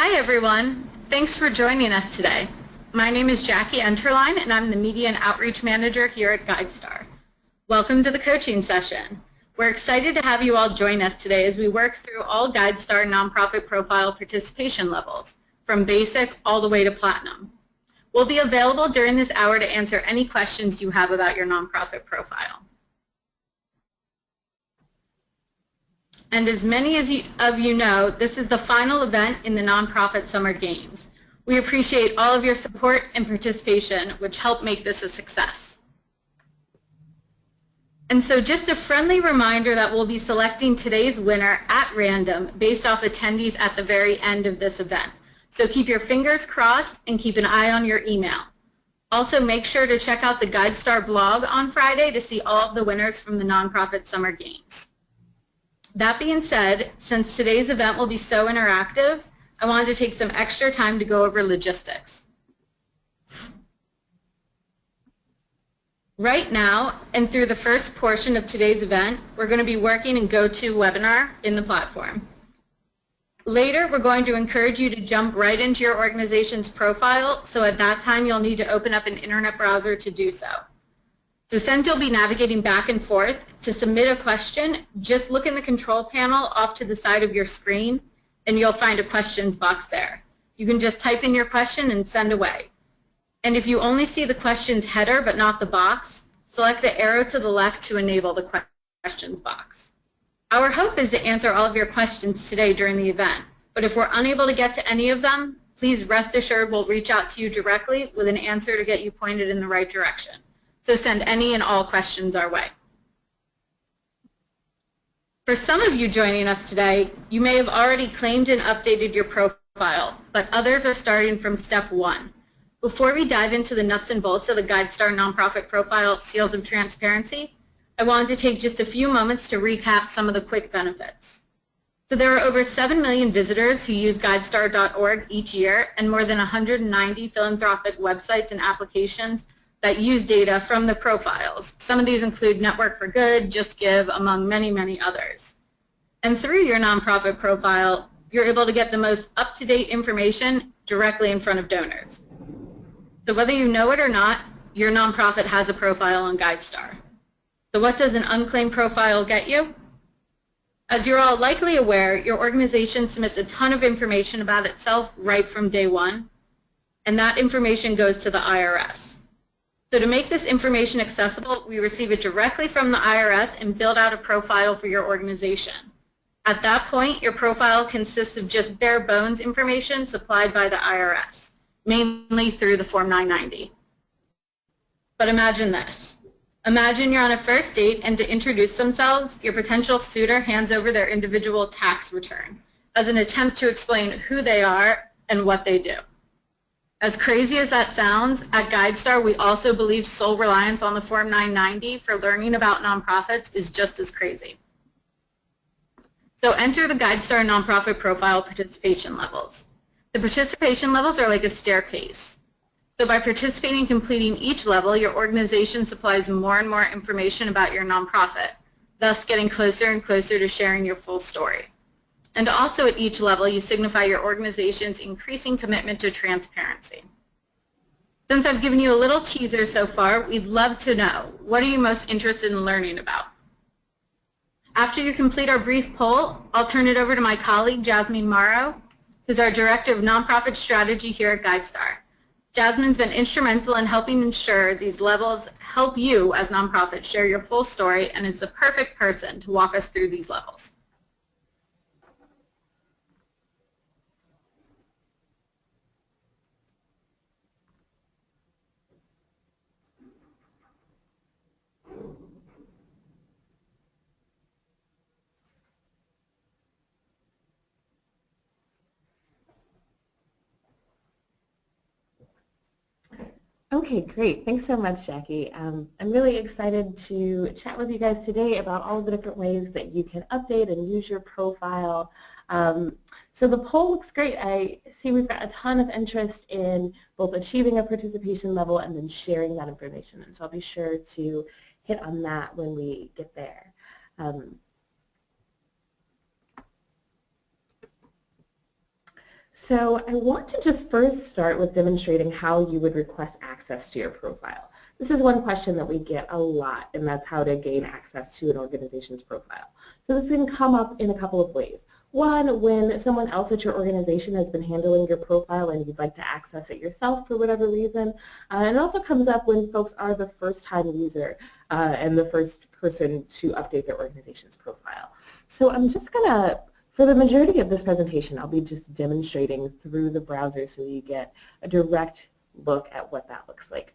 Hi everyone, thanks for joining us today. My name is Jackie Enterline and I'm the Media and Outreach Manager here at GuideStar. Welcome to the coaching session. We're excited to have you all join us today as we work through all GuideStar nonprofit profile participation levels, from basic all the way to platinum. We'll be available during this hour to answer any questions you have about your nonprofit profile. And as many of you know, this is the final event in the Nonprofit Summer Games. We appreciate all of your support and participation, which help make this a success. And so just a friendly reminder that we'll be selecting today's winner at random based off attendees at the very end of this event. So keep your fingers crossed and keep an eye on your email. Also make sure to check out the GuideStar blog on Friday to see all of the winners from the Nonprofit Summer Games. That being said, since today's event will be so interactive, I wanted to take some extra time to go over logistics. Right now, and through the first portion of today's event, we're going to be working in GoToWebinar in the platform. Later, we're going to encourage you to jump right into your organization's profile, so at that time you'll need to open up an internet browser to do so. So since you'll be navigating back and forth, to submit a question, just look in the control panel off to the side of your screen and you'll find a questions box there. You can just type in your question and send away. And if you only see the questions header but not the box, select the arrow to the left to enable the questions box. Our hope is to answer all of your questions today during the event, but if we're unable to get to any of them, please rest assured we'll reach out to you directly with an answer to get you pointed in the right direction. So send any and all questions our way. For some of you joining us today, you may have already claimed and updated your profile, but others are starting from step one. Before we dive into the nuts and bolts of the GuideStar Nonprofit Profile Seals of Transparency, I wanted to take just a few moments to recap some of the quick benefits. So there are over 7 million visitors who use GuideStar.org each year and more than 190 philanthropic websites and applications that use data from the profiles. Some of these include Network for Good, Just Give, among many, many others. And through your nonprofit profile, you're able to get the most up-to-date information directly in front of donors. So whether you know it or not, your nonprofit has a profile on GuideStar. So what does an unclaimed profile get you? As you're all likely aware, your organization submits a ton of information about itself right from day one, and that information goes to the IRS. So to make this information accessible, we receive it directly from the IRS and build out a profile for your organization. At that point, your profile consists of just bare bones information supplied by the IRS, mainly through the Form 990. But imagine this. Imagine you're on a first date and to introduce themselves, your potential suitor hands over their individual tax return as an attempt to explain who they are and what they do. As crazy as that sounds, at GuideStar we also believe sole reliance on the Form 990 for learning about nonprofits is just as crazy. So enter the GuideStar nonprofit profile participation levels. The participation levels are like a staircase. So by participating and completing each level, your organization supplies more and more information about your nonprofit, thus getting closer and closer to sharing your full story. And also at each level, you signify your organization's increasing commitment to transparency. Since I've given you a little teaser so far, we'd love to know, what are you most interested in learning about? After you complete our brief poll, I'll turn it over to my colleague, Jasmine Morrow, who's our Director of Nonprofit Strategy here at GuideStar. Jasmine's been instrumental in helping ensure these levels help you as nonprofits share your full story and is the perfect person to walk us through these levels. Okay, great. Thanks so much, Jackie. I'm really excited to chat with you guys today about all the different ways that you can update and use your profile. So the poll looks great. I see we've got a ton of interest in both achieving a participation level and then sharing that information. And so I'll be sure to hit on that when we get there. So I want to just first start with demonstrating how you would request access to your profile. This is one question that we get a lot, and that's how to gain access to an organization's profile. So this can come up in a couple of ways. One, when someone else at your organization has been handling your profile and you'd like to access it yourself for whatever reason. And it also comes up when folks are the first-time user and the first person to update their organization's profile. So I'm just going to, for the majority of this presentation, I'll be just demonstrating through the browser so you get a direct look at what that looks like.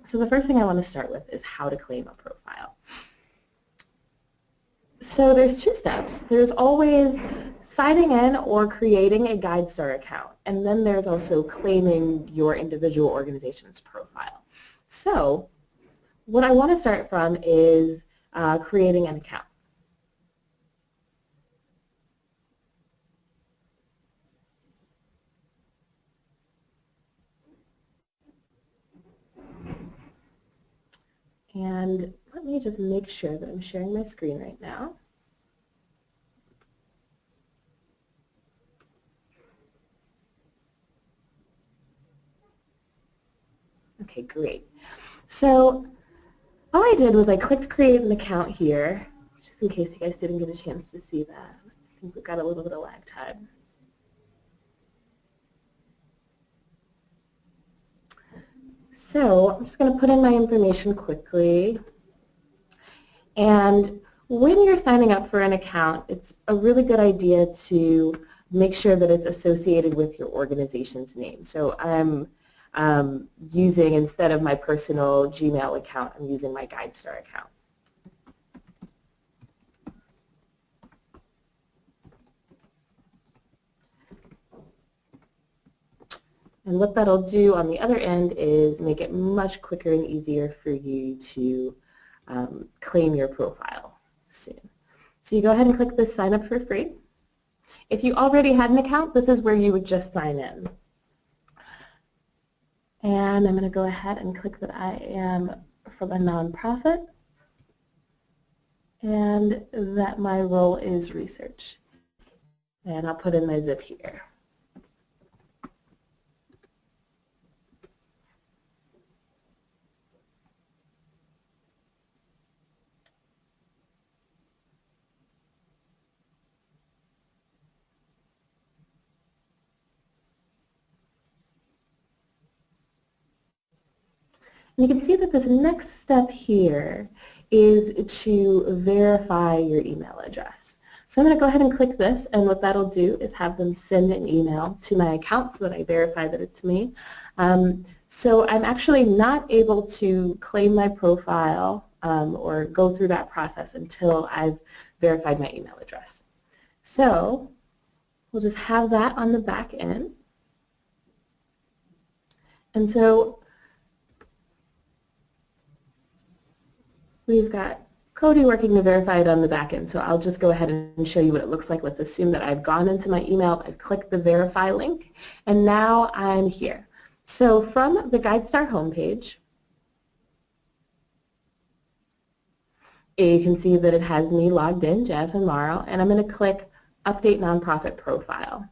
So the first thing I want to start with is how to claim a profile. So there's two steps. There's always signing in or creating a GuideStar account, and then there's also claiming your individual organization's profile. So what I want to start from is creating an account. And let me just make sure that I'm sharing my screen right now. Okay, great. So all I did was I clicked create an account here, just in case you guys didn't get a chance to see that. I think we've got a little bit of lag time. So I'm just going to put in my information quickly. And when you're signing up for an account, it's a really good idea to make sure that it's associated with your organization's name. So I'm using, instead of my personal Gmail account, I'm using my GuideStar account. And what that'll do on the other end is make it much quicker and easier for you to claim your profile soon. So you go ahead and click this sign up for free. If you already had an account, this is where you would just sign in. And I'm going to go ahead and click that I am from a nonprofit and that my role is research. And I'll put in my zip here. And you can see that this next step here is to verify your email address. So I'm going to go ahead and click this, and what that'll do is have them send an email to my account so that I verify that it's me. So I'm actually not able to claim my profile or go through that process until I've verified my email address. So we'll just have that on the back end. And so we've got Cody working to verify it on the back end, so I'll just go ahead and show you what it looks like. Let's assume that I've gone into my email, I've clicked the verify link, and now I'm here. So from the GuideStar homepage, you can see that it has me logged in, Jasmine Morrow, and I'm going to click Update Nonprofit Profile.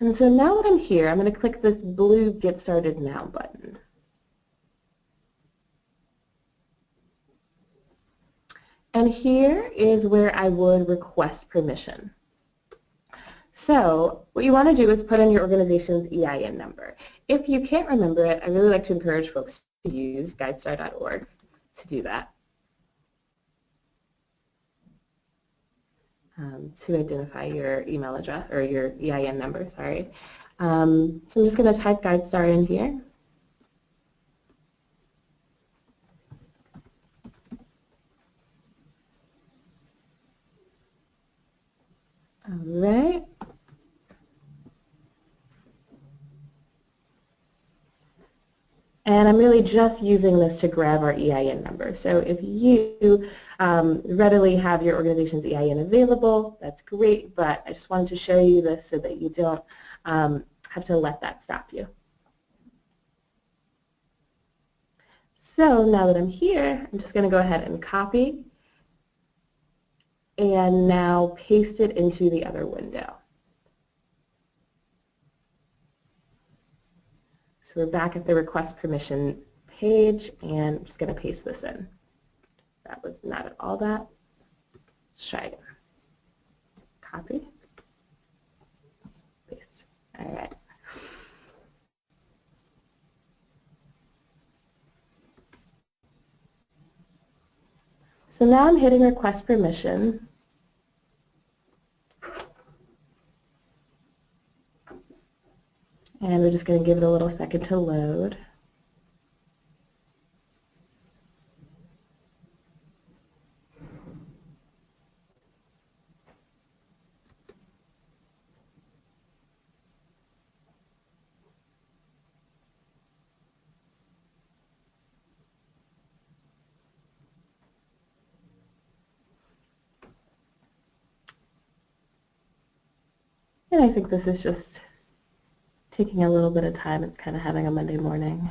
And so now that I'm here, I'm going to click this blue Get Started Now button. And here is where I would request permission. So what you want to do is put in your organization's EIN number. If you can't remember it, I really like to encourage folks to use GuideStar.org to do that, to identify your email address or your EIN number, sorry. So I'm just going to type GuideStar in here. All right. And I'm really just using this to grab our EIN number. So if you readily have your organization's EIN available, that's great, but I just wanted to show you this so that you don't have to let that stop you. So now that I'm here, I'm just going to go ahead and copy and now paste it into the other window. So we're back at the request permission page, and I'm just going to paste this in. That was not at all that. Let's try again. Copy, paste. All right. So now I'm hitting request permission. And we're just going to give it a little second to load. And I think this is just taking a little bit of time. It's kind of having a Monday morning.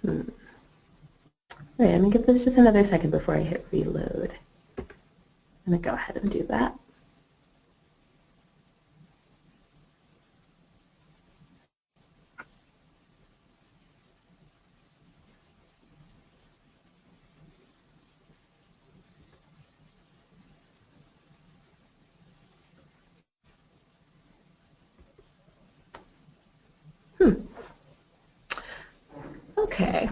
All right, I'm going to give this just another second before I hit reload. I'm going to go ahead and do that. Okay.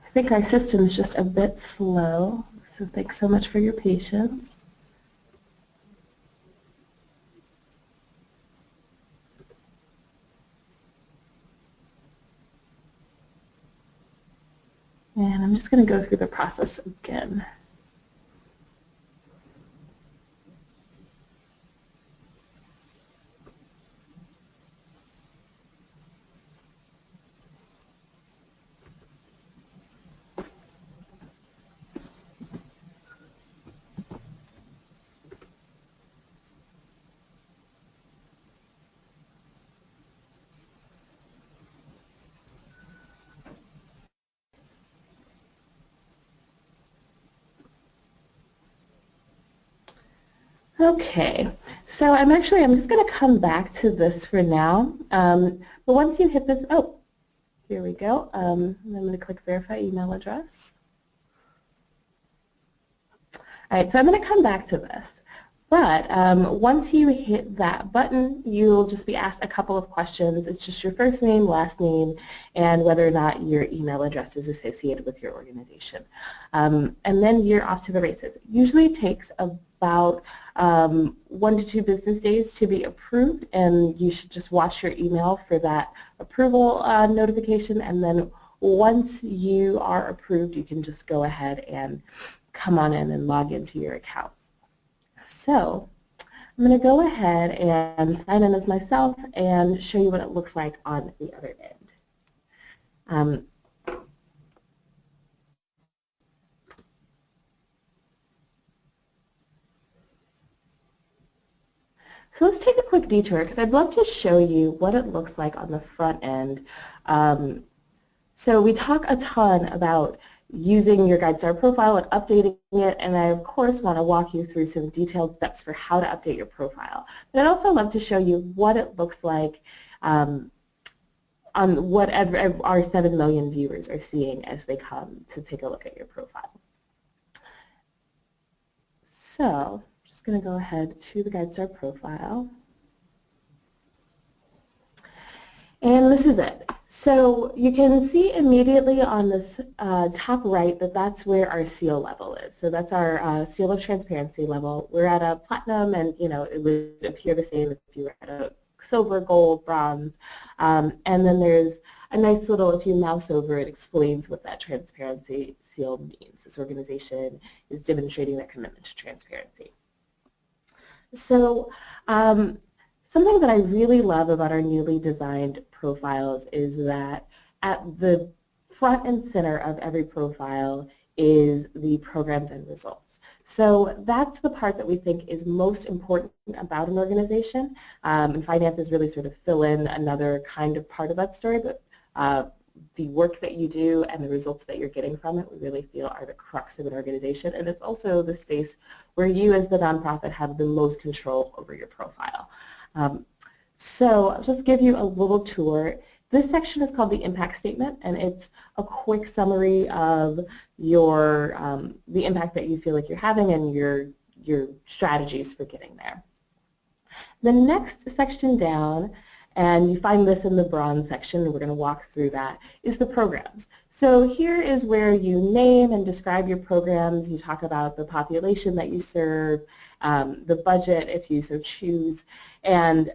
I think our system is just a bit slow, so thanks so much for your patience. And I'm just going to go through the process again. Okay, so I'm just going to come back to this for now. But once you hit this, oh, here we go. I'm going to click verify email address. All right, so I'm going to come back to this. But once you hit that button, you'll just be asked a couple of questions. It's just your first name, last name, and whether or not your email address is associated with your organization. And then you're off to the races. It usually takes about 1 to 2 business days to be approved, and you should just watch your email for that approval notification. And then once you are approved, you can just go ahead and come on in and log into your account. So I'm going to go ahead and sign in as myself and show you what it looks like on the other end. So let's take a quick detour because I'd love to show you what it looks like on the front end. So we talk a ton about using your GuideStar profile and updating it, and I of course want to walk you through some detailed steps for how to update your profile. But I'd also love to show you what it looks like on what our 7 million viewers are seeing as they come to take a look at your profile. So I'm just going to go ahead to the GuideStar profile. And this is it. So you can see immediately on this top right that that's where our seal level is. So that's our seal of transparency level. We're at a platinum, and it would appear the same if you were at a silver, gold, bronze. And then there's a nice little, if you mouse over it, explains what that transparency seal means. This organization is demonstrating their commitment to transparency. So something that I really love about our newly designed profiles is that at the front and center of every profile is the programs and results. So that's the part that we think is most important about an organization, and finances really sort of fill in another kind of part of that story, but the work that you do and the results that you're getting from it we really feel are the crux of an organization, and it's also the space where you as the nonprofit have the most control over your profile. So I'll just give you a little tour. This section is called the impact statement, and it's a quick summary of your the impact that you feel like you're having and your strategies for getting there. The next section down, and you find this in the bronze section, and we're going to walk through that, is the programs. So here is where you name and describe your programs. You talk about the population that you serve, the budget if you so choose, and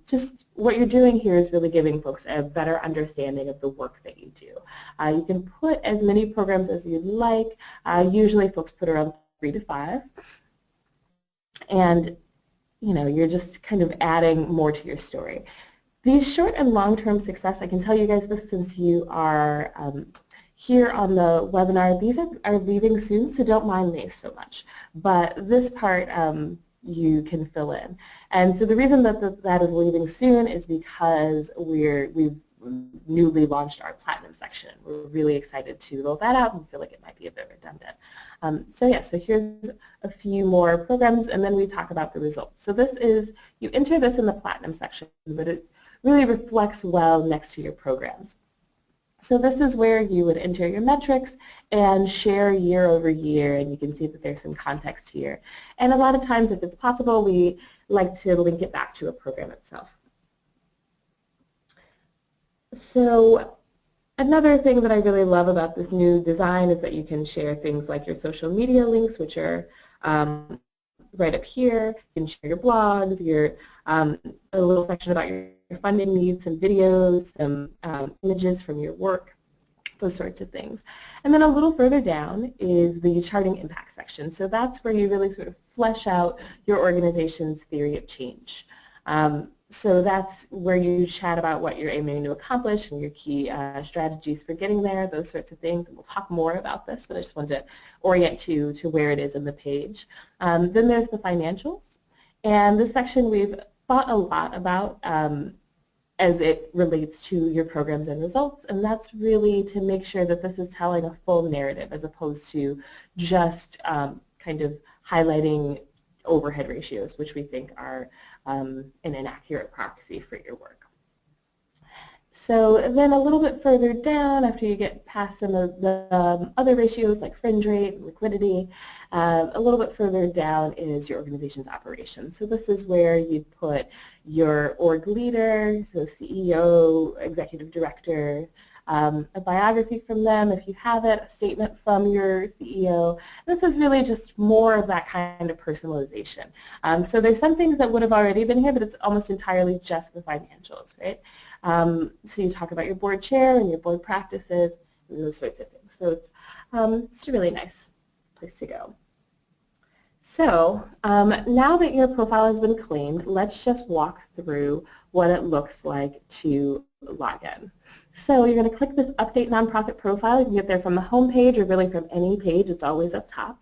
just what you're doing here is really giving folks a better understanding of the work that you do. You can put as many programs as you'd like. Usually folks put around 3 to 5. And you know, you're just kind of adding more to your story. These short and long-term success, I can tell you guys this since you are here on the webinar, these are leaving soon, so don't mind these so much. But this part you can fill in. And so the reason that that is leaving soon is because we've newly launched our platinum section. We're really excited to roll that out and feel like it might be a bit redundant. So here's a few more programs, and then we talk about the results. So this is, you enter this in the platinum section, but it really reflects well next to your programs. So this is where you would enter your metrics and share year over year, and you can see that there's some context here. And a lot of times, if it's possible, we like to link it back to a program itself. So another thing that I really love about this new design is that you can share things like your social media links, which are right up here. You can share your blogs, a little section about your funding needs, some videos, some images from your work, those sorts of things. And then a little further down is the charting impact section. So that's where you really sort of flesh out your organization's theory of change. So that's where you chat about what you're aiming to accomplish and your key strategies for getting there, those sorts of things. And we'll talk more about this, but I just wanted to orient you to where it is in the page. Then there's the financials. And this section we've thought a lot about as it relates to your programs and results, and that's really to make sure that this is telling a full narrative as opposed to just kind of highlighting overhead ratios, which we think are an inaccurate proxy for your work. So then a little bit further down, after you get past some of the other ratios like fringe rate and liquidity, a little bit further down is your organization's operations. So this is where you put your org leader, so CEO, executive director, a biography from them if you have it, a statement from your CEO. This is really just more of that kind of personalization. So there's some things that would have already been here, but it's almost entirely just the financials, right? So you talk about your board chair and your board practices and those sorts of things. So it's a really nice place to go. So now that your profile has been claimed, let's just walk through what it looks like to log in. So you're going to click this Update Nonprofit Profile. You can get there from the home page or really from any page. It's always up top.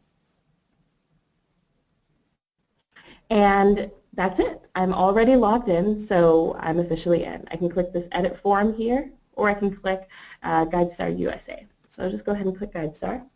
And that's it. I'm already logged in, so I'm officially in. I can click this Edit Form here, or I can click GuideStar USA. So I'll just go ahead and click GuideStar.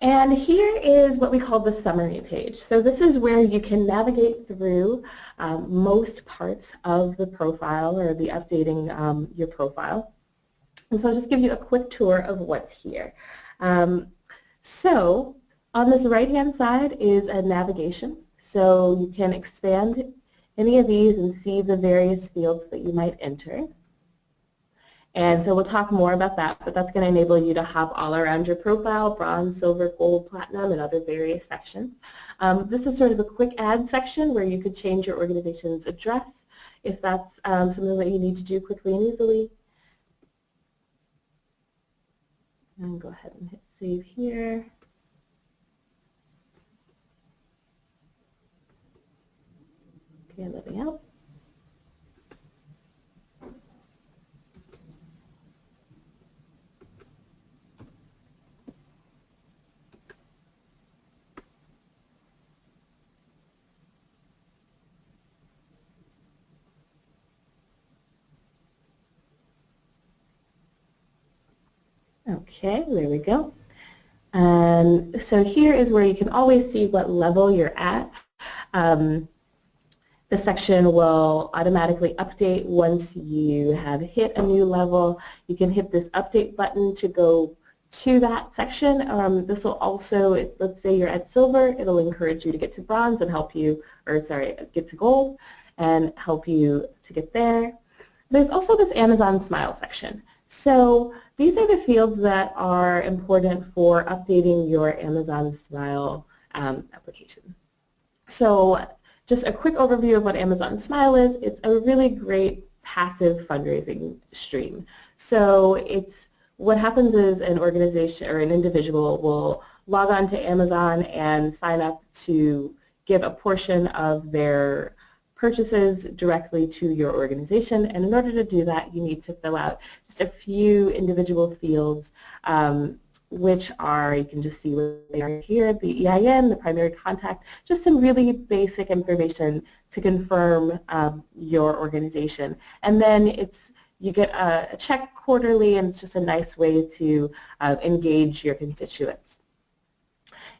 And here is what we call the summary page. So this is where you can navigate through most parts of the profile or the updating your profile. And so I'll just give you a quick tour of what's here. So on this right-hand side is a navigation. So you can expand any of these and see the various fields that you might enter. And so we'll talk more about that, but that's going to enable you to hop all around your profile, bronze, silver, gold, platinum, and other various sections. This is sort of a quick add section where you could change your organization's address if that's something that you need to do quickly and easily. And go ahead and hit save here. Okay, letting out. Okay, there we go. And so here is where you can always see what level you're at. The section will automatically update once you have hit a new level. You can hit this update button to go to that section. This will also, let's say you're at silver, it'll encourage you to get to bronze and help you, or sorry, get to gold and help you to get there. There's also this Amazon Smile section. So these are the fields that are important for updating your Amazon Smile application. So just a quick overview of what Amazon Smile is. It's a really great passive fundraising stream. So it's what happens is an organization or an individual will log on to Amazon and sign up to give a portion of their purchases directly to your organization, and in order to do that you need to fill out just a few individual fields which are, you can just see what they are here, the EIN, the primary contact, just some really basic information to confirm your organization. And then you get a check quarterly, and it's just a nice way to engage your constituents.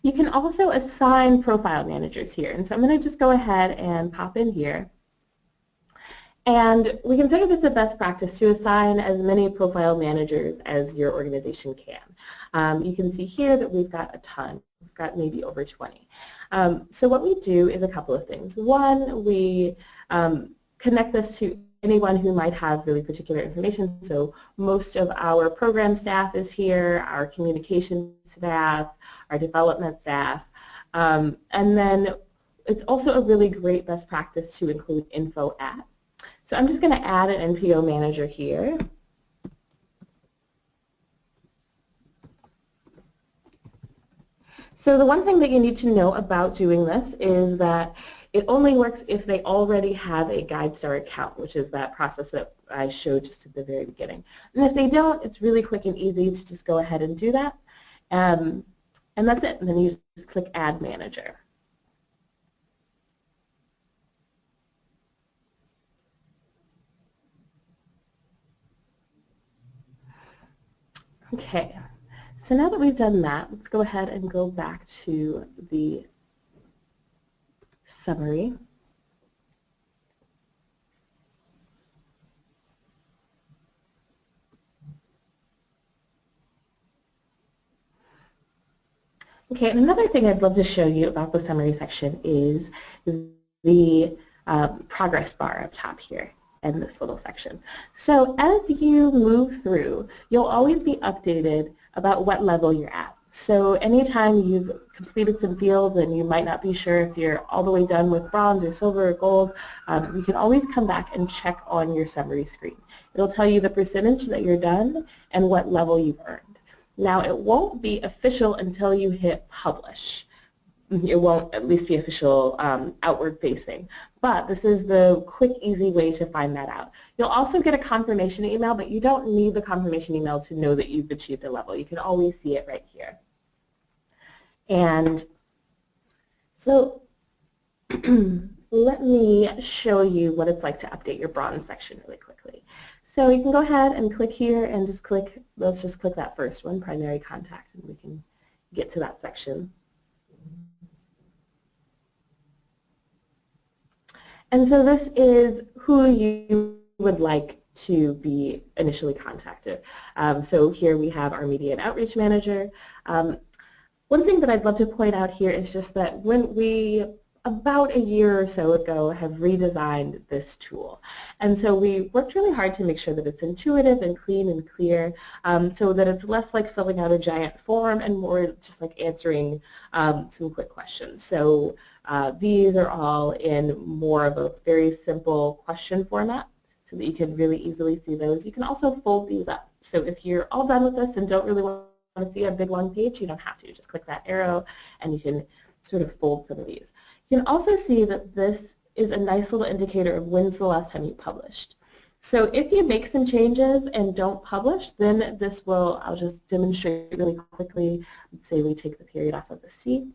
You can also assign profile managers here, and so I'm going to just go ahead and pop in here. And we consider this a best practice to assign as many profile managers as your organization can. You can see here that we've got a ton. We've got maybe over 20. So what we do is a couple of things. One, we connect this to anyone who might have really particular information. So most of our program staff is here, our communication staff, our development staff. And then it's also a really great best practice to include info at. So I'm just going to add an NPO manager here. So the one thing that you need to know about doing this is that it only works if they already have a GuideStar account, which is that process that I showed just at the very beginning. And if they don't, it's really quick and easy to just go ahead and do that. And that's it. And then you just click Add Manager. Okay, so now that we've done that, let's go ahead and go back to the summary. Okay, and another thing I'd love to show you about the summary section is the progress bar up top here in this little section. So as you move through, you'll always be updated about what level you're at. So anytime you've completed some fields and you might not be sure if you're all the way done with bronze or silver or gold, you can always come back and check on your summary screen. It'll tell you the percentage that you're done and what level you've earned. Now it won't be official until you hit publish. It won't at least be official outward facing. But this is the quick, easy way to find that out. You'll also get a confirmation email, but you don't need the confirmation email to know that you've achieved a level. You can always see it right here. And so let me show you what it's like to update your bronze section really quickly. So you can go ahead and click here and just click, let's just click that first one, primary contact, and we can get to that section. And so this is who you would like to be initially contacted. So here we have our media and outreach manager. One thing that I'd love to point out here is just that when we, about a year or so ago, have redesigned this tool. And so we worked really hard to make sure that it's intuitive and clean and clear, so that it's less like filling out a giant form and more just like answering some quick questions. So these are all in more of a very simple question format so that you can really easily see those. You can also fold these up. So if you're all done with this and don't really want to see a big long page, you don't have to. Just click that arrow and you can sort of fold some of these. You can also see that this is a nice little indicator of when's the last time you published. So if you make some changes and don't publish, then this will, I'll just demonstrate really quickly. Let's say we take the period off of the C,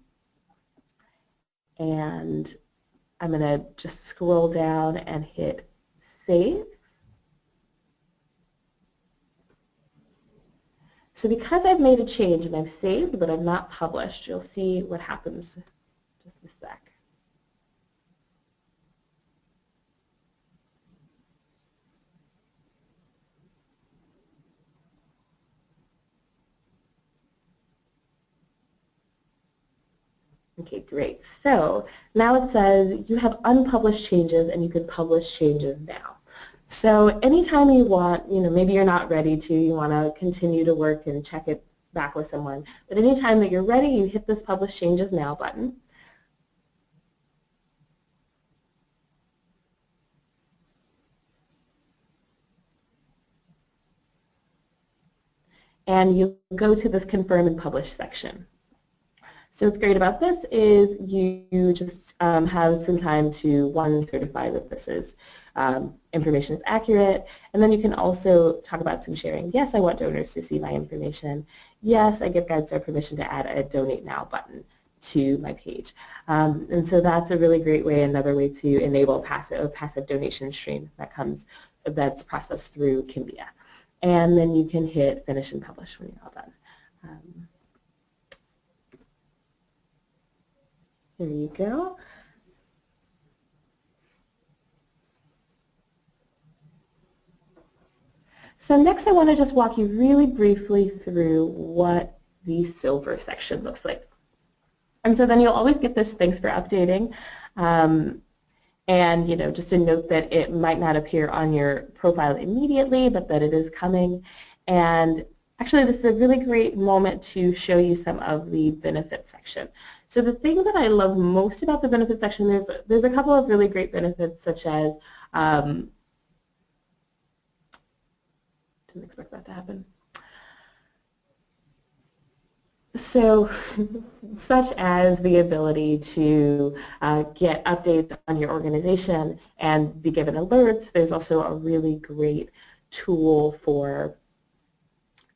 and I'm going to just scroll down and hit save. So because I've made a change and I've saved but I've not published, you'll see what happens. Just a sec. Okay, great. So now it says you have unpublished changes and you can publish changes now. So anytime you want, maybe you're not ready to, you want to continue to work and check it back with someone, but anytime that you're ready, you hit this Publish Changes Now button. And you go to this Confirm and Publish section. So what's great about this is you just have some time to, one, certify that this is information is accurate, and then you can also talk about some sharing. Yes, I want donors to see my information. Yes, I give GuideStar permission to add a Donate Now button to my page. And so that's a really great way, another way to enable a passive donation stream that's processed through Kimbia. And then you can hit Finish and Publish when you're all done. There you go. So next I want to just walk you really briefly through what the Silver section looks like. And so then you'll always get this thanks for updating. And just a note that it might not appear on your profile immediately, but that it is coming. And actually this is a really great moment to show you some of the benefits section. So the thing that I love most about the benefits section, there's a couple of really great benefits, such as, didn't expect that to happen. So, such as the ability to get updates on your organization and be given alerts. There's also a really great tool for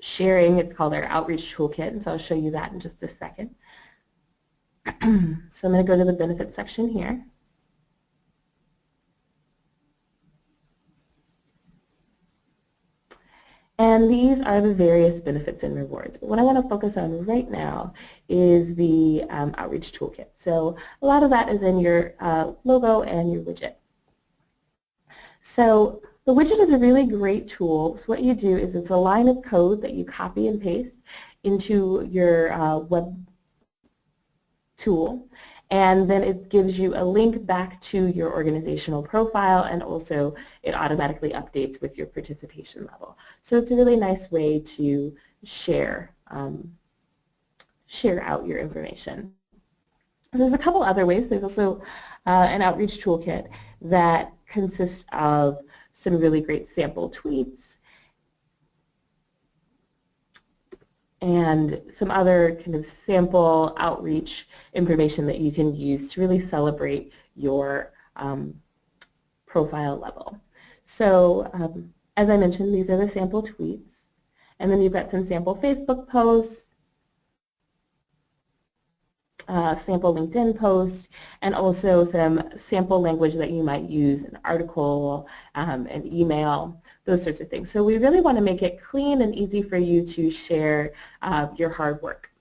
sharing. It's called our Outreach Toolkit, and so I'll show you that in just a second. So I'm going to go to the benefits section here. And these are the various benefits and rewards. But what I want to focus on right now is the Outreach Toolkit. So a lot of that is in your logo and your widget. So the widget is a really great tool. So what you do is it's a line of code that you copy and paste into your web tool, and then it gives you a link back to your organizational profile, and also it automatically updates with your participation level. So it's a really nice way to share out your information. So there's a couple other ways. There's also an outreach toolkit that consists of some really great sample tweets and some other kind of sample outreach information that you can use to really celebrate your profile level. So as I mentioned, these are the sample tweets, and then you've got some sample Facebook posts, sample LinkedIn post, and also some sample language that you might use, an article, an email, those sorts of things. So we really want to make it clean and easy for you to share your hard work.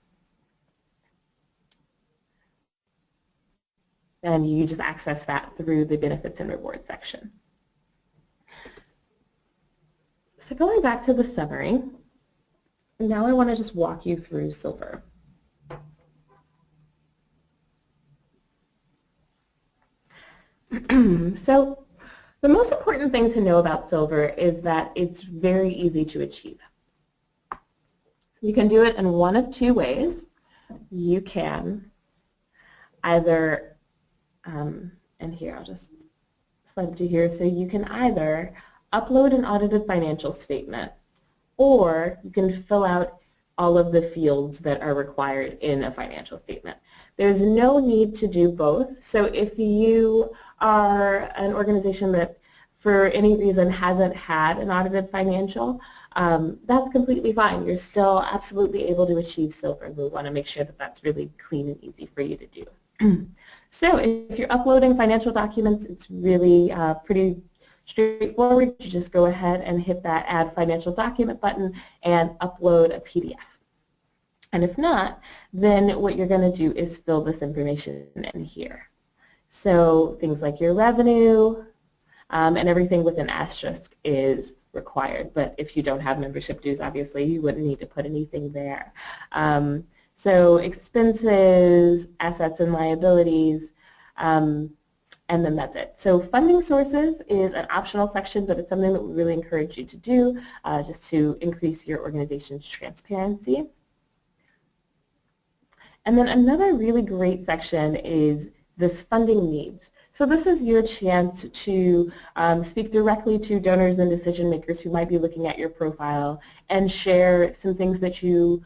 And you just access that through the benefits and rewards section. So going back to the summary, now I want to just walk you through Silver. So the most important thing to know about Silver is that it's very easy to achieve. You can do it in one of two ways. You can either, and here I'll just slide up to here, so you can either upload an audited financial statement, or you can fill out all of the fields that are required in a financial statement. There's no need to do both. So if you are an organization that for any reason hasn't had an audited financial, that's completely fine. You're still absolutely able to achieve silver. We want to make sure that that's really clean and easy for you to do. So if you're uploading financial documents, it's really pretty straightforward. You just go ahead and hit that Add Financial Document button and upload a PDF. And if not, then what you're going to do is fill this information in here. So things like your revenue and everything with an asterisk is required. But if you don't have membership dues, obviously, you wouldn't need to put anything there. So expenses, assets and liabilities, and then that's it. So funding sources is an optional section, but it's something that we really encourage you to do just to increase your organization's transparency. And then another really great section is this funding needs. So this is your chance to speak directly to donors and decision makers who might be looking at your profile and share some things that you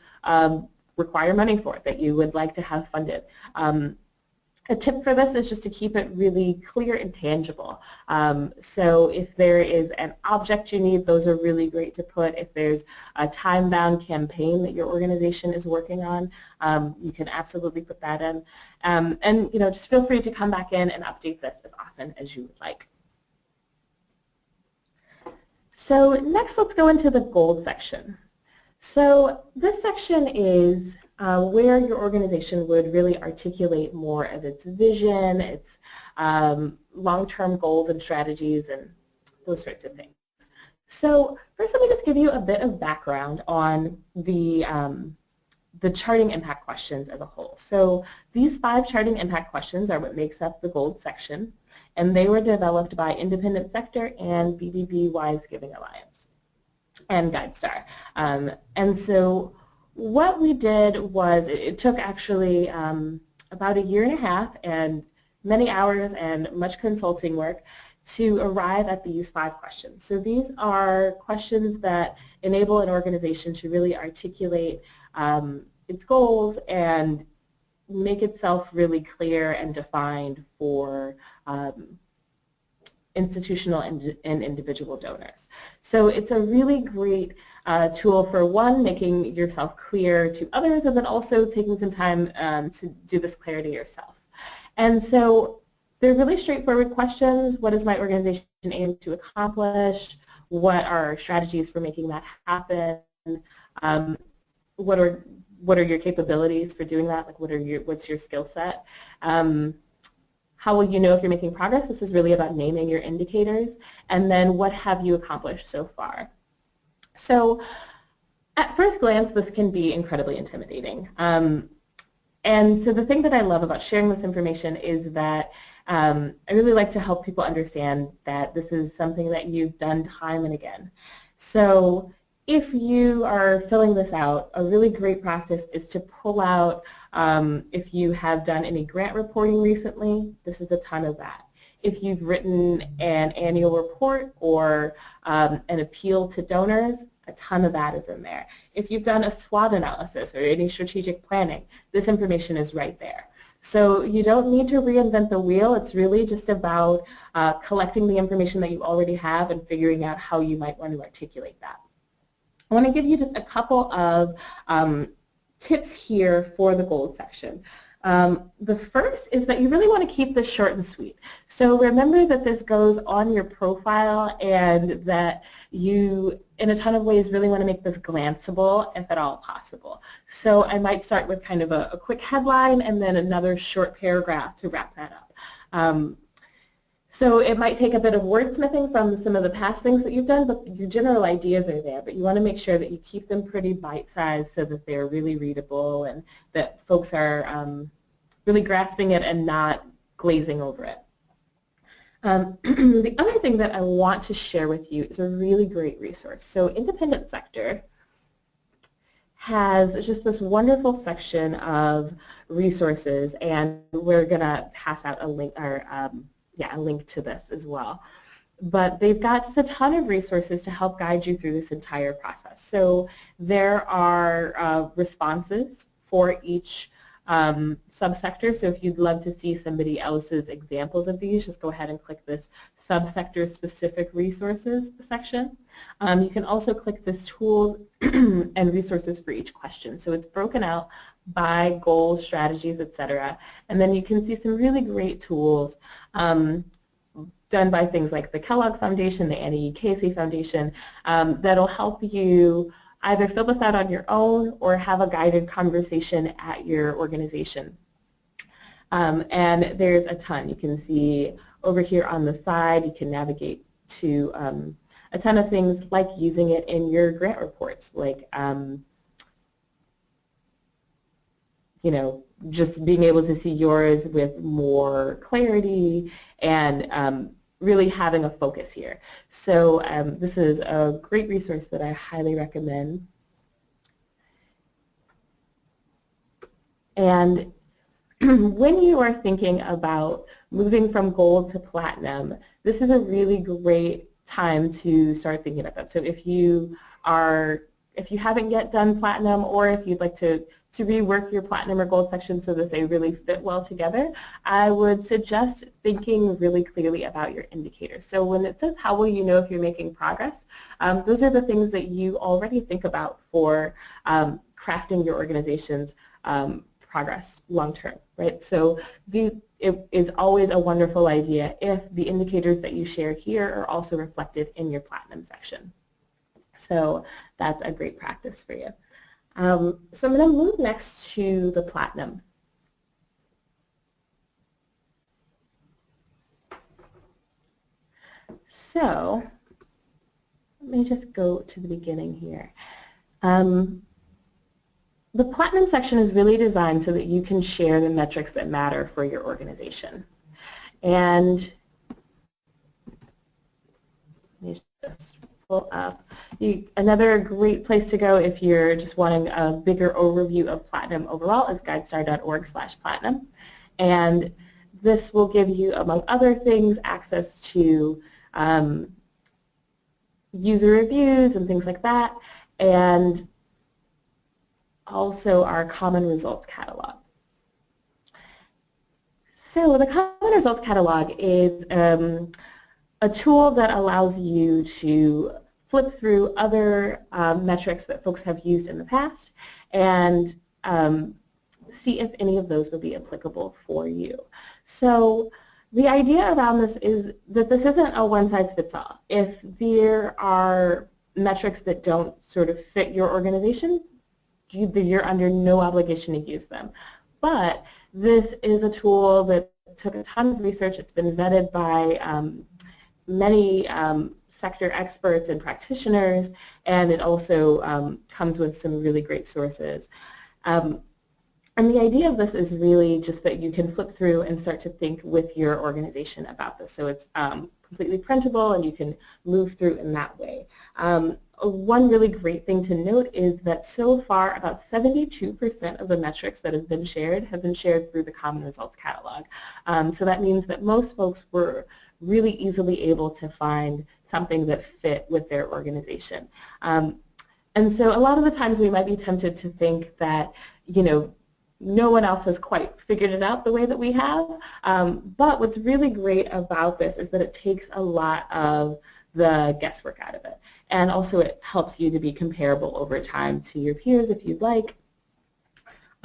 require money for, that you would like to have funded. A tip for this is just to keep it really clear and tangible. So if there is an object you need, those are really great to put. If there's a time-bound campaign that your organization is working on, you can absolutely put that in. And just feel free to come back in and update this as often as you would like. So next, let's go into the gold section. So this section is where your organization would really articulate more of its vision, its long-term goals and strategies, and those sorts of things. So first, let me just give you a bit of background on the charting impact questions as a whole. So these 5 charting impact questions are what makes up the gold section, and they were developed by Independent Sector and BBB Wise Giving Alliance and GuideStar. And so what we did was, it took actually about a year and a half and many hours and much consulting work to arrive at these 5 questions. So these are questions that enable an organization to really articulate its goals and make itself really clear and defined for institutional and individual donors. So it's a really great tool for, one, making yourself clear to others, and then also taking some time to do this clarity yourself. And so they're really straightforward questions. What does my organization aim to accomplish? What are our strategies for making that happen? What are your capabilities for doing that? Like, what's your skill set? How will you know if you're making progress? This is really about naming your indicators. And then what have you accomplished so far? So at first glance, this can be incredibly intimidating. And so the thing that I love about sharing this information is that I really like to help people understand that this is something that you've done time and again. So if you are filling this out, a really great practice is to pull out, if you have done any grant reporting recently, this is a ton of that. If you've written an annual report or an appeal to donors, a ton of that is in there. If you've done a SWOT analysis or any strategic planning, this information is right there. So you don't need to reinvent the wheel. It's really just about collecting the information that you already have and figuring out how you might want to articulate that. I want to give you just a couple of tips here for the gold section. The first is that you really want to keep this short and sweet. So remember that this goes on your profile and that you, in a ton of ways, really want to make this glanceable if at all possible. So I might start with kind of a quick headline and then another short paragraph to wrap that up. So it might take a bit of wordsmithing from some of the past things that you've done, but your general ideas are there. But you want to make sure that you keep them pretty bite-sized so that they're really readable and that folks are really grasping it and not glazing over it. The other thing that I want to share with you is a really great resource. So Independent Sector has just this wonderful section of resources, and we're going to pass out a link, or a link to this as well. but they've got just a ton of resources to help guide you through this entire process. So there are responses for each subsector. So if you'd love to see somebody else's examples of these, just go ahead and click this subsector specific resources section. You can also click this tools and resources for each question. So it's broken out by goals, strategies, etc. And then you can see some really great tools done by things like the Kellogg Foundation, the Annie E. Casey Foundation, that'll help you either fill this out on your own or have a guided conversation at your organization. And there's a ton. You can see over here on the side, you can navigate to a ton of things like using it in your grant reports, like you know, just being able to see yours with more clarity and really having a focus here. So this is a great resource that I highly recommend. And when you are thinking about moving from gold to platinum, this is a really great time to start thinking about that. So if you haven't yet done platinum, or if you'd like to rework your platinum or gold section so that they really fit well together, I would suggest thinking really clearly about your indicators. So when it says how will you know if you're making progress, those are the things that you already think about for crafting your organization's progress long term, right? So it is always a wonderful idea if the indicators that you share here are also reflected in your platinum section. So that's a great practice for you. So I'm going to move next to the platinum. So let me just go to the beginning here. The platinum section is really designed so that you can share the metrics that matter for your organization. And let me just pull up. Another great place to go if you're just wanting a bigger overview of platinum overall is guidestar.org/platinum. And this will give you, among other things, access to user reviews and things like that, and also our common results catalog. So the common results catalog is a tool that allows you to flip through other metrics that folks have used in the past and see if any of those would be applicable for you. So the idea around this is that this isn't a one-size-fits-all. If there are metrics that don't sort of fit your organization, you're under no obligation to use them. But this is a tool that took a ton of research. It's been vetted by many sector experts and practitioners, and it also comes with some really great sources. And the idea of this is really just that you can flip through and start to think with your organization about this. So it's completely printable and you can move through in that way. One really great thing to note is that so far about 72% of the metrics that have been shared through the Common Results Catalog. So that means that most folks were really easily able to find something that fit with their organization. And so a lot of the times we might be tempted to think that, you know, no one else has quite figured it out the way that we have. But what's really great about this is that it takes a lot of the guesswork out of it. And also it helps you to be comparable over time to your peers if you'd like.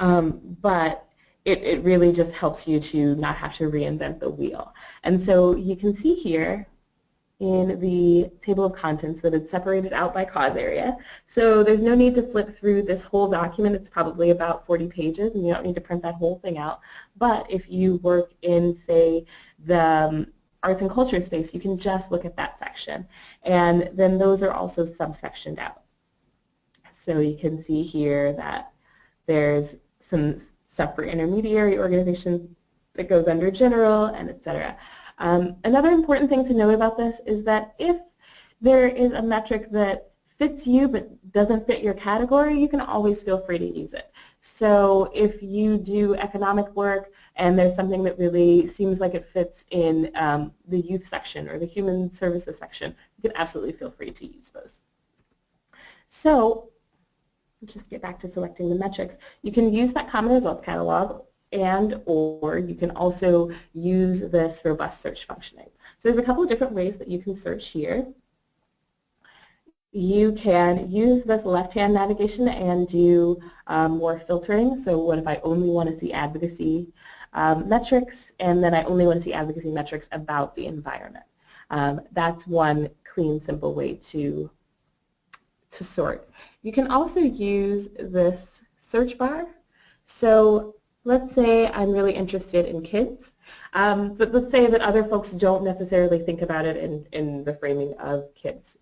But it really just helps you to not have to reinvent the wheel. And so you can see here in the table of contents that it's separated out by cause area. So there's no need to flip through this whole document. It's probably about 40 pages and you don't need to print that whole thing out. But if you work in, say, the arts and culture space, you can just look at that section. And then those are also subsectioned out. So you can see here that there's some stuff for intermediary organizations that goes under general and etc. Another important thing to note about this is that if there is a metric that fits you but doesn't fit your category, you can always feel free to use it. So if you do economic work and there's something that really seems like it fits in the youth section or the human services section, you can absolutely feel free to use those. So let's just get back to selecting the metrics. You can use that common results catalog and or you can also use this robust search functioning. So there's a couple of different ways that you can search here. You can use this left-hand navigation and do more filtering. So what if I only want to see advocacy metrics, and then I only want to see advocacy metrics about the environment. That's one clean, simple way to sort. You can also use this search bar. So let's say I'm really interested in kids, but let's say that other folks don't necessarily think about it in the framing of kids.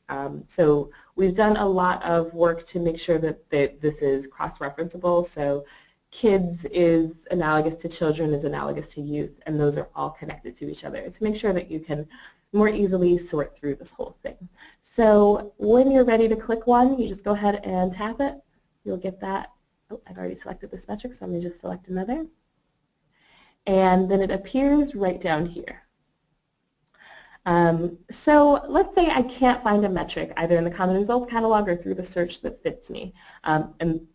So we've done a lot of work to make sure that this is cross-referenceable. So kids is analogous to children, is analogous to youth, and those are all connected to each other. So make sure that you can more easily sort through this whole thing. So when you're ready to click one, you just go ahead and tap it. You'll get that. Oh, I've already selected this metric, so I'm going to just select another. And then it appears right down here. So let's say I can't find a metric either in the Common Results Catalog or through the search that fits me. And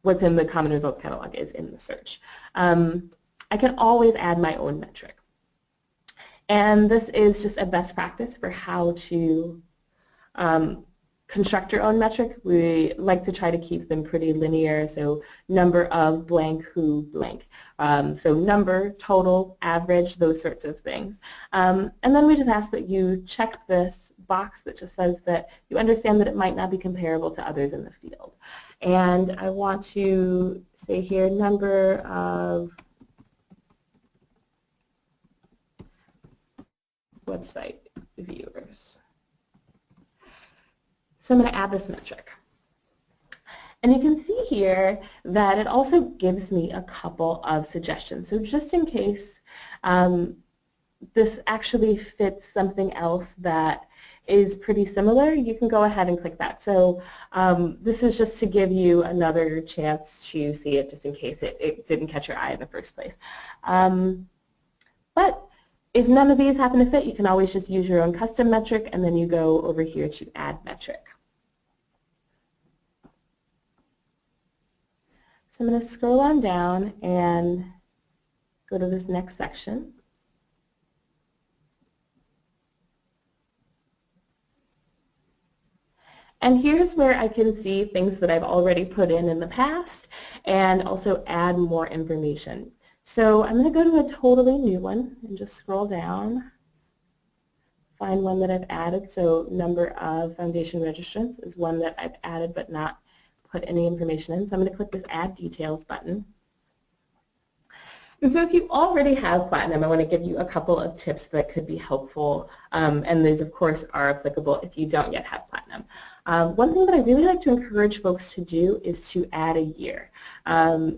what's in the Common Results Catalog is in the search. I can always add my own metric. And this is just a best practice for how to construct your own metric. We like to try to keep them pretty linear, so number of blank who blank. So number, total, average, those sorts of things. And then we just ask that you check this box that just says that you understand that it might not be comparable to others in the field. And I want to say here number of website viewers. So I'm going to add this metric. And you can see here that it also gives me a couple of suggestions. So just in case this actually fits something else that is pretty similar, you can go ahead and click that. So this is just to give you another chance to see it just in case it didn't catch your eye in the first place. But if none of these happen to fit, you can always just use your own custom metric, and then you go over here to add metric. So I'm going to scroll on down and go to this next section. And here's where I can see things that I've already put in the past and also add more information. So I'm going to go to a totally new one and just scroll down, find one that I've added. So number of foundation registrants is one that I've added but not put any information in. So I'm going to click this Add Details button. And so if you already have Platinum, I want to give you a couple of tips that could be helpful, and these of course are applicable if you don't yet have Platinum. One thing that I really like to encourage folks to do is to add a year.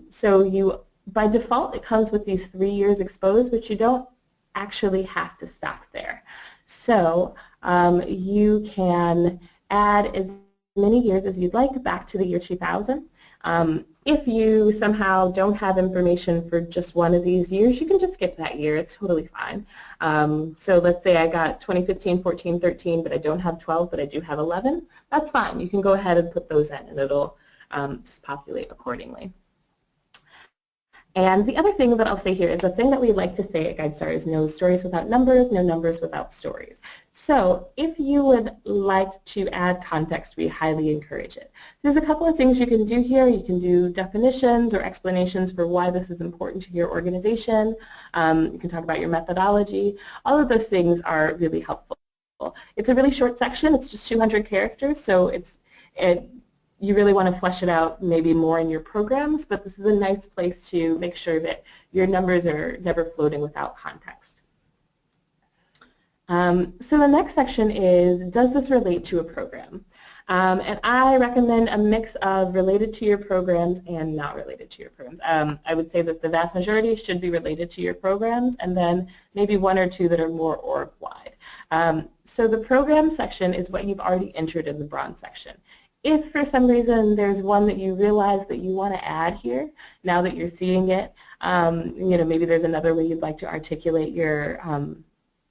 So by default it comes with these 3 years exposed, but you don't actually have to stop there. So you can add as many years as you'd like back to the year 2000. If you somehow don't have information for just one of these years, you can just skip that year. It's totally fine. So let's say I got 2015, 14, 13, but I don't have 12, but I do have 11. That's fine. You can go ahead and put those in, and it'll just populate accordingly. And the other thing that I'll say here is a thing that we like to say at GuideStar is no stories without numbers, no numbers without stories. So if you would like to add context, we highly encourage it. There's a couple of things you can do here. You can do definitions or explanations for why this is important to your organization. You can talk about your methodology. All of those things are really helpful. It's a really short section. It's just 200 characters, so you really want to flesh it out maybe more in your programs, but this is a nice place to make sure that your numbers are never floating without context. So the next section is, does this relate to a program? And I recommend a mix of related to your programs and not related to your programs. I would say that the vast majority should be related to your programs, and then maybe one or two that are more org-wide. So the program section is what you've already entered in the bronze section. If for some reason there's one that you realize that you want to add here, now that you're seeing it, maybe there's another way you'd like to articulate your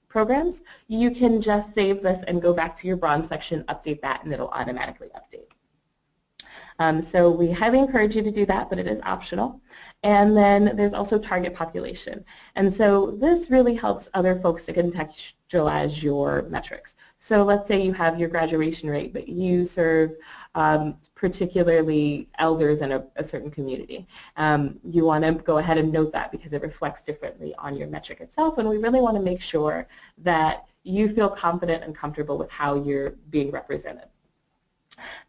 programs, you can just save this and go back to your bronze section, update that, and it'll automatically update. So we highly encourage you to do that, but it is optional. And then there's also target population. And so this really helps other folks to contextualize your metrics. So let's say you have your graduation rate, but you serve particularly elders in a certain community. You want to go ahead and note that because it reflects differently on your metric itself, and we really want to make sure that you feel confident and comfortable with how you're being represented.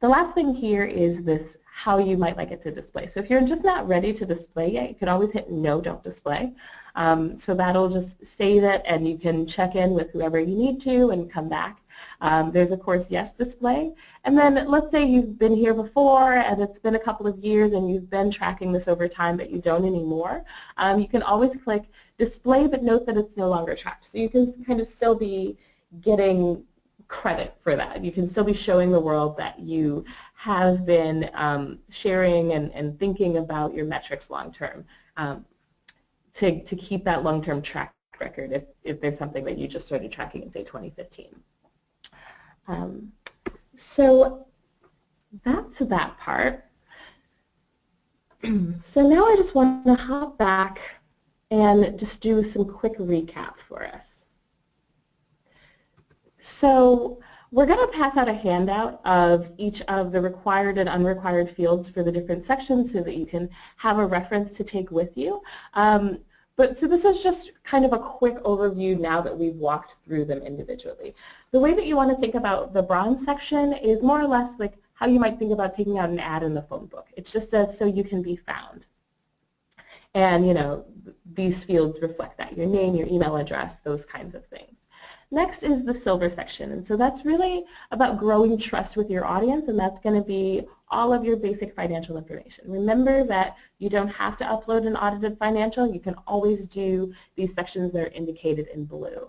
The last thing here is this, how you might like it to display. So if you're just not ready to display yet, you can always hit no, don't display. So that'll just save it, and you can check in with whoever you need to and come back. There's of course yes display, and then let's say you've been here before and it's been a couple of years and you've been tracking this over time but you don't anymore. You can always click display, but note that it's no longer tracked. So you can kind of still be getting credit for that. You can still be showing the world that you have been sharing and thinking about your metrics long term to keep that long-term track record if there's something that you just started tracking in, say, 2015. So that's that part. So now I just want to hop back and just do some quick recap for us. So we're going to pass out a handout of each of the required and unrequired fields for the different sections so that you can have a reference to take with you. So this is just kind of a quick overview now that we've walked through them individually. The way that you want to think about the bronze section is more or less like how you might think about taking out an ad in the phone book. It's just so you can be found. And these fields reflect that, your name, your email address, those kinds of things. Next is the silver section, and so that's really about growing trust with your audience, and that's going to be all of your basic financial information. Remember that you don't have to upload an audited financial. You can always do these sections that are indicated in blue.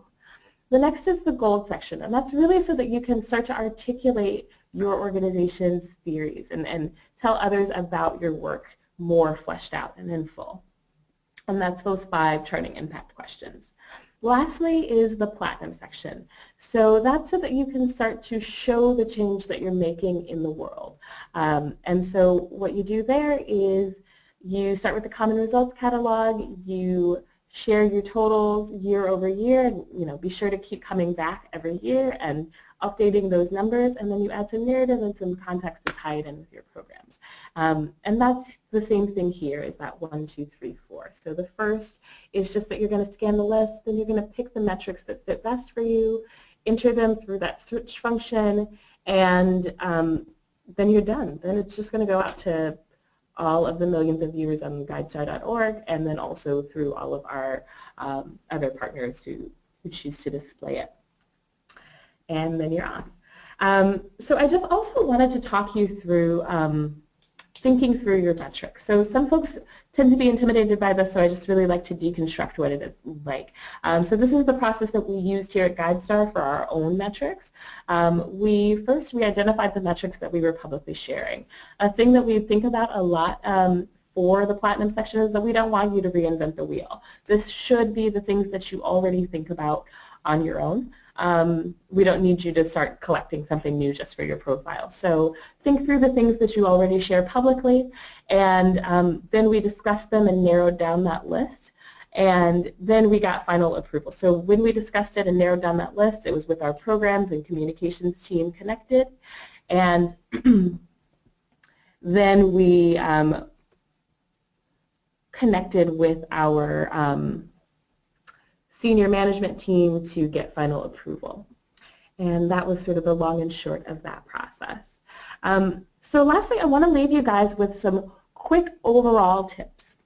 The next is the gold section, and that's really so that you can start to articulate your organization's theories and tell others about your work more fleshed out and in full. And that's those 5 charting impact questions. Lastly is the platinum section. So that's so that you can start to show the change that you're making in the world. And so what you do there is you start with the common results catalog, you share your totals year over year, and be sure to keep coming back every year and updating those numbers, and then you add some narrative and some context to tie it in with your programs. And that's the same thing here, is that 1, 2, 3, 4. So the first is just that you're going to scan the list, then you're going to pick the metrics that fit best for you, enter them through that search function, and then you're done. Then it's just going to go out to all of the millions of viewers on GuideStar.org, and then also through all of our other partners who choose to display it. And then you're on. So I just also wanted to talk you through thinking through your metrics. So some folks tend to be intimidated by this, so I just really like to deconstruct what it is like. So this is the process that we used here at GuideStar for our own metrics. We identified the metrics that we were publicly sharing. A thing that we think about a lot for the platinum section is that we don't want you to reinvent the wheel. This should be the things that you already think about on your own. We don't need you to start collecting something new just for your profile. So think through the things that you already share publicly, and then we discussed them and narrowed down that list, and then we got final approval. So when we discussed it and narrowed down that list, it was with our programs and communications team connected, and then we connected with our senior management team to get final approval. And that was sort of the long and short of that process. So lastly, I want to leave you guys with some quick overall tips.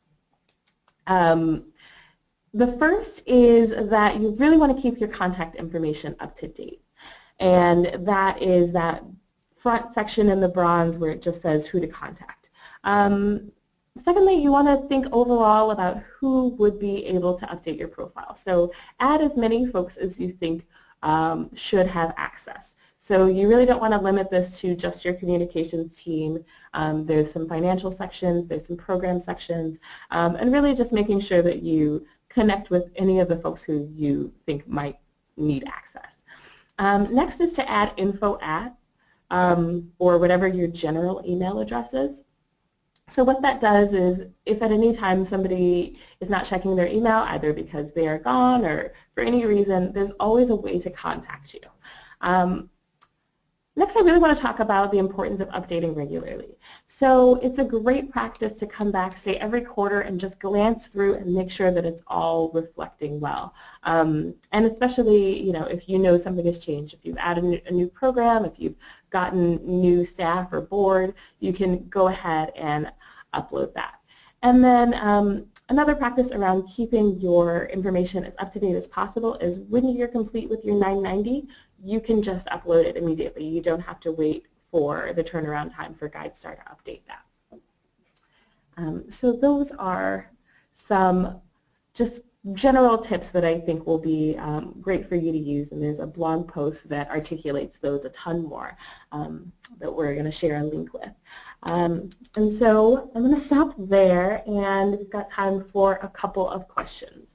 The first is that you really want to keep your contact information up to date. And that is that front section in the bronze where it just says who to contact. Secondly, you want to think overall about who would be able to update your profile. So add as many folks as you think should have access. So you really don't want to limit this to just your communications team. There's some financial sections, there's some program sections, and really just making sure that you connect with any of the folks who you think might need access. Next is to add info at or whatever your general email address is. So what that does is if at any time somebody is not checking their email, either because they are gone or for any reason, there's always a way to contact you. Next, I really want to talk about the importance of updating regularly. So it's a great practice to come back, say, every quarter and just glance through and make sure that it's all reflecting well. And especially, if you know something has changed, if you've added a new program, if you've gotten new staff or board, you can go ahead and upload that. And then another practice around keeping your information as up-to-date as possible is when you're complete with your 990, you can just upload it immediately. You don't have to wait for the turnaround time for GuideStar to update that. So those are some just general tips that I think will be great for you to use, and there's a blog post that articulates those a ton more that we're going to share a link with. And so I'm going to stop there, and we've got time for a couple of questions.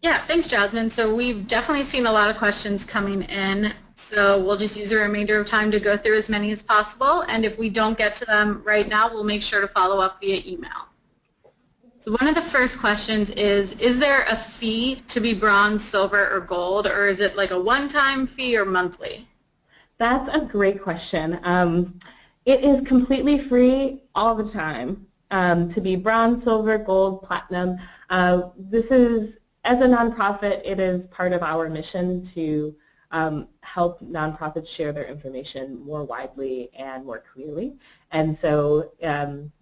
Yeah, thanks, Jasmine. So we've definitely seen a lot of questions coming in. So we'll just use the remainder of time to go through as many as possible. And if we don't get to them right now, we'll make sure to follow up via email. So one of the first questions is there a fee to be bronze, silver, or gold, or is it like a one-time fee or monthly? That's a great question. It is completely free all the time to be bronze, silver, gold, platinum. This is, as a nonprofit, it is part of our mission to help nonprofits share their information more widely and more clearly. And so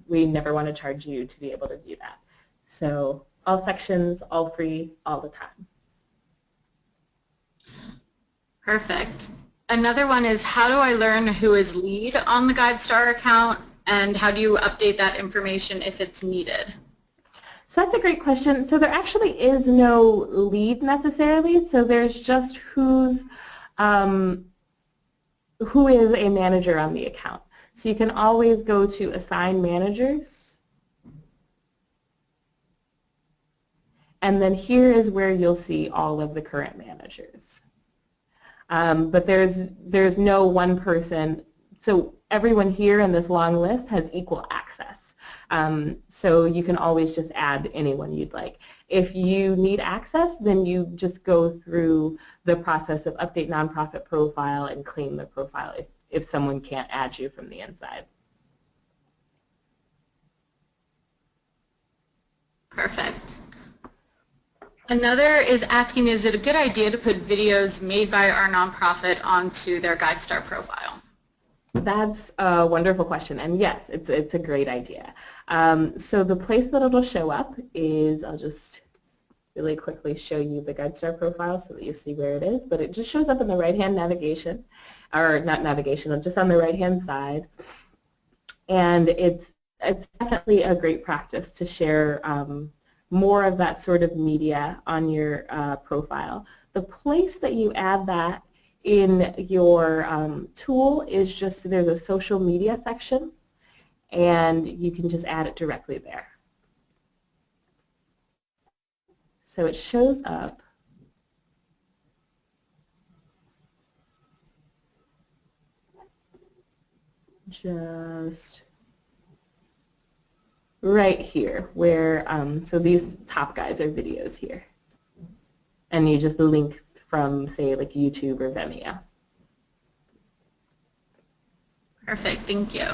we never want to charge you to be able to view that. So all sections, all free, all the time. Perfect. Another one is, how do I learn who is lead on the GuideStar account, and how do you update that information if it's needed? So that's a great question. So there actually is no lead necessarily. So there's just who is a manager on the account. So you can always go to assign managers. And then here is where you'll see all of the current managers. But there's no one person. So everyone here in this long list has equal access. So you can always just add anyone you'd like. If you need access, then you just go through the process of update nonprofit profile and claim the profile if someone can't add you from the inside. Perfect. Another is asking, is it a good idea to put videos made by our nonprofit onto their GuideStar profile? That's a wonderful question, and yes, it's a great idea. So the place that it'll show up is, I'll just really quickly show you the GuideStar profile so that you see where it is, but it just shows up in the right-hand navigation, or not navigation, just on the right-hand side, and it's definitely a great practice to share more of that sort of media on your profile. The place that you add that in your tool is just, there's a social media section, and you can just add it directly there. So it shows up just right here where, so these top guys are videos here. And you just link from, say, like YouTube or Vimeo. Perfect, thank you.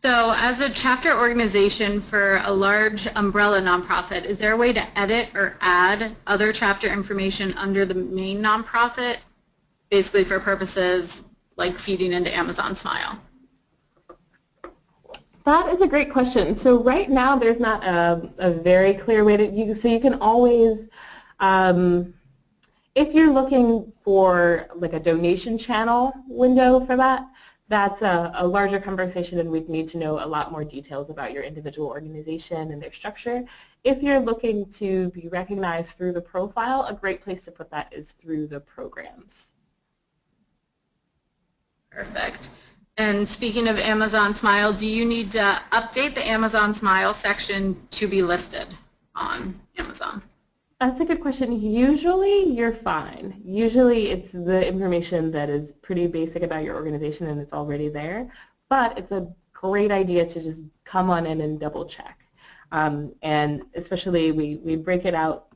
So as a chapter organization for a large umbrella nonprofit, is there a way to edit or add other chapter information under the main nonprofit, basically for purposes like feeding into Amazon Smile? That is a great question. So right now there's not a very clear way to use, so you can always, if you're looking for like a donation channel window for that, that's a larger conversation, and we'd need to know a lot more details about your individual organization and their structure. If you're looking to be recognized through the profile, a great place to put that is through the programs Perfect. And speaking of Amazon Smile, do you need to update the Amazon Smile section to be listed on Amazon? That's a good question. Usually you're fine. Usually it's the information that is pretty basic about your organization and it's already there, but it's a great idea to just come on in and double check. And especially we break it out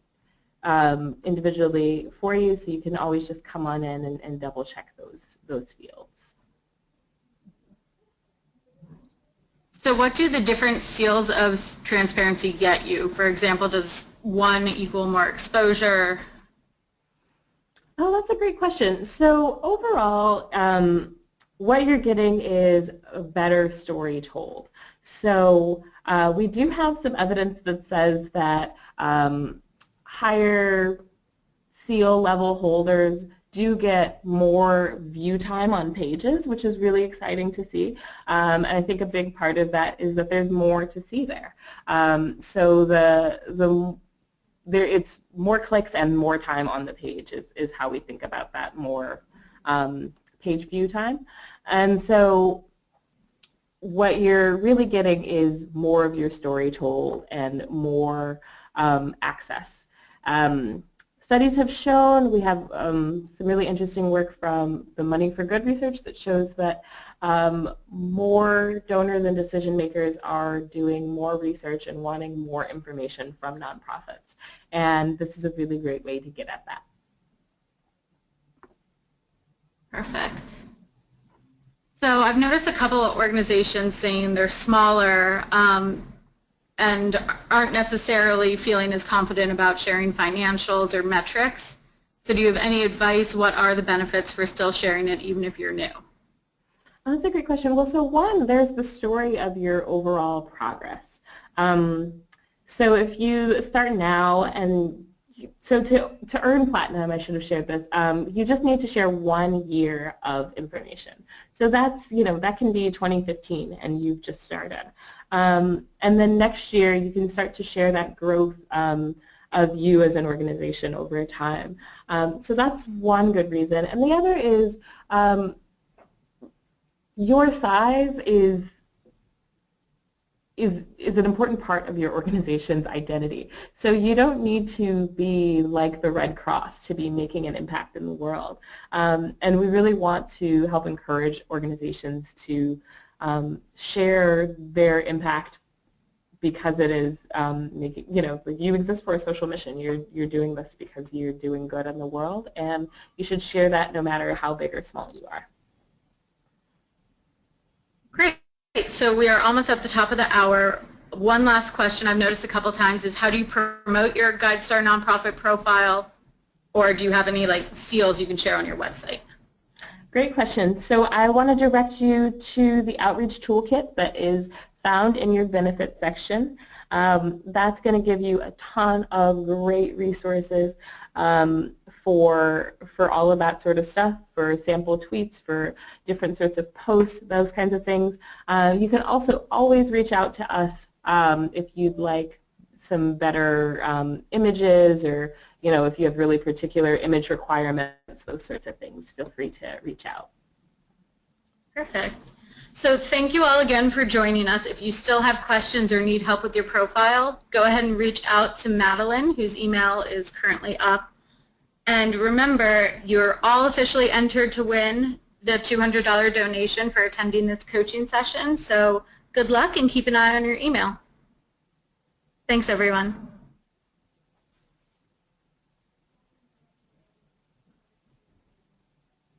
individually for you, so you can always just come on in and double check those fields. So what do the different seals of transparency get you? For example, does one equal more exposure? Oh, that's a great question. So overall, what you're getting is a better story told. So we do have some evidence that says that higher seal level holders do get more view time on pages, which is really exciting to see. And I think a big part of that is that there's more to see there. So it's more clicks and more time on the page is how we think about that, more page view time. And so what you're really getting is more of your story told and more access. Studies have shown, we have some really interesting work from the Money for Good research that shows that more donors and decision makers are doing more research and wanting more information from nonprofits. And this is a really great way to get at that. Perfect. So I've noticed a couple of organizations saying they're smaller and aren't necessarily feeling as confident about sharing financials or metrics. So do you have any advice? What are the benefits for still sharing it even if you're new? Oh, that's a great question. Well, so one, there's the story of your overall progress. So if you start now, and so to earn platinum, I should have shared this, you just need to share 1 year of information. So that's, that can be 2015 and you've just started. And then next year you can start to share that growth of you as an organization over time. So that's one good reason. And the other is your size is an important part of your organization's identity. So you don't need to be like the Red Cross to be making an impact in the world. And we really want to help encourage organizations to share their impact because it is making, you exist for a social mission. You're doing this because you're doing good in the world, and you should share that no matter how big or small you are. Great. So we are almost at the top of the hour. One last question I've noticed a couple times is, how do you promote your GuideStar nonprofit profile, or do you have any seals you can share on your website? Great question. So I want to direct you to the outreach toolkit that is found in your benefits section. That's going to give you a ton of great resources for all of that sort of stuff, for sample tweets, for different sorts of posts, those kinds of things. You can also always reach out to us if you'd like some better images, or if you have really particular image requirements, those sorts of things. Feel free to reach out. Perfect. So thank you all again for joining us. If you still have questions or need help with your profile, go ahead and reach out to Madeline, whose email is currently up. And remember, you're all officially entered to win the $200 donation for attending this coaching session. So good luck and keep an eye on your email. Thanks, everyone.